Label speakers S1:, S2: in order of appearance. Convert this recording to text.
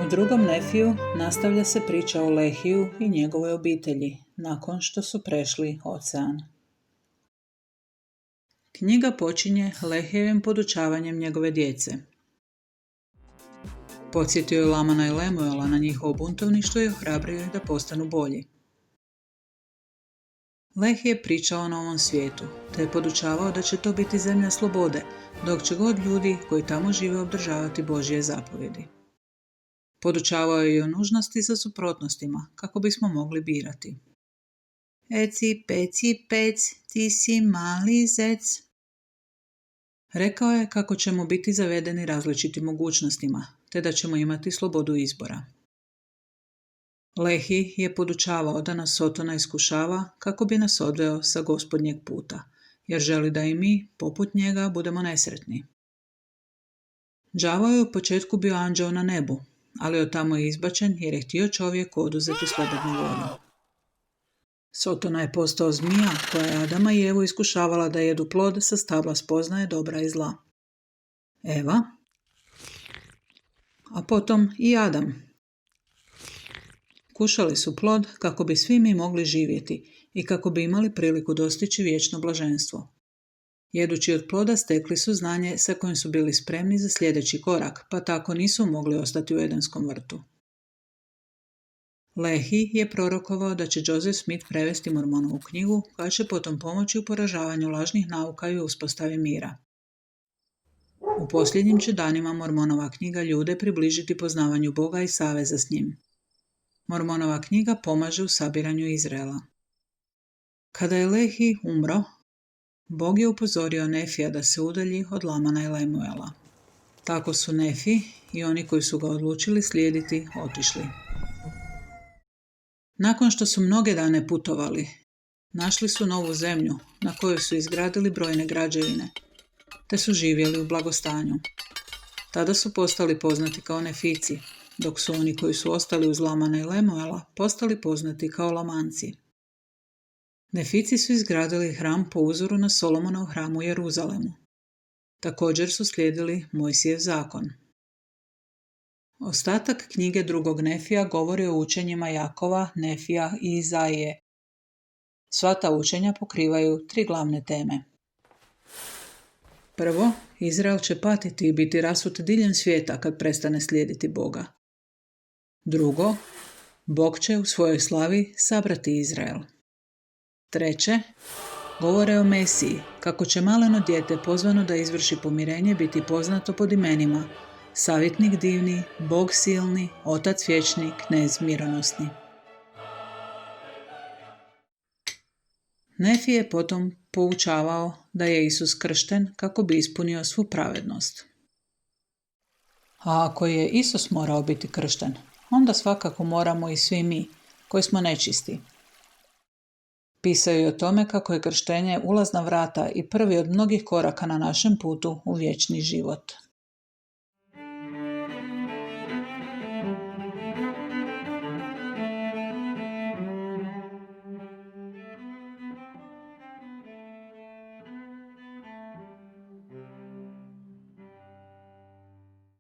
S1: U drugom Nefiju nastavlja se priča o Lehiju i njegovoj obitelji, nakon što su prešli ocean. Knjiga počinje Lehijevim podučavanjem njegove djece. Podsjetio je Lamana i Lemuela na njihovo buntovništvo i ohrabrio ih da postanu bolji. Lehi je pričao o novom svijetu, te je podučavao da će to biti zemlja slobode, dok će god ljudi koji tamo žive obdržavati Božje zapovjedi. Podučavao je i o nužnosti za suprotnostima, kako bismo mogli birati. Eci, peci, pec, ti si mali zec. Rekao je kako ćemo biti zavedeni različitim mogućnostima, te da ćemo imati slobodu izbora. Lehi je podučavao da nas Sotona iskušava kako bi nas odveo sa Gospodnjeg puta, jer želi da i mi, poput njega, budemo nesretni. Đavao je u početku bio anđeo na nebu, ali od tamo je izbačen jer je htio čovjeku oduzeti slobodnu volju. Sotona je postao zmija koja je Adama i Evu iskušavala da jedu plod sa stabla spoznaje dobra i zla. Eva, a potom i Adam. Kušali su plod kako bi svi mi mogli živjeti i kako bi imali priliku dostići vječno blaženstvo. Jedući od ploda stekli su znanje sa kojim su bili spremni za sljedeći korak, pa tako nisu mogli ostati u Edenskom vrtu. Lehi je prorokovao da će Joseph Smith prevesti Mormonovu knjigu, koja će potom pomoći u poražavanju lažnih nauka i uspostavi mira. U posljednjim će danima Mormonova knjiga ljude približiti poznavanju Boga i saveza s njim. Mormonova knjiga pomaže u sabiranju Izraela. Kada je Lehi umro, Bog je upozorio Nefija da se udalji od Lamana i Lemuela. Tako su Nefi i oni koji su ga odlučili slijediti otišli. Nakon što su mnoge dane putovali, našli su novu zemlju na kojoj su izgradili brojne građevine, te su živjeli u blagostanju. Tada su postali poznati kao Nefici, dok su oni koji su ostali uz Lamana i Lemuela postali poznati kao Lamanci. Nefici su izgradili hram po uzoru na Solomonov hram u Jeruzalemu. Također su slijedili Mojsijev zakon. Ostatak knjige drugog Nefija govori o učenjima Jakova, Nefija i Izaije. Sva ta učenja pokrivaju 3 glavne teme. Prvo, Izrael će patiti i biti rasut diljem svijeta kad prestane slijediti Boga. Drugo, Bog će u svojoj slavi sabrati Izrael. Treće, govore o Mesiji, kako će maleno dijete pozvano da izvrši pomirenje biti poznato pod imenima Savjetnik divni, Bog silni, Otac vječni, Knez mironosni. Nefi je potom poučavao da je Isus kršten kako bi ispunio svu pravednost. A ako je Isus morao biti kršten, onda svakako moramo i svi mi, koji smo nečisti. Pisao je o tome kako je krštenje ulazna vrata i prvi od mnogih koraka na našem putu u vječni život.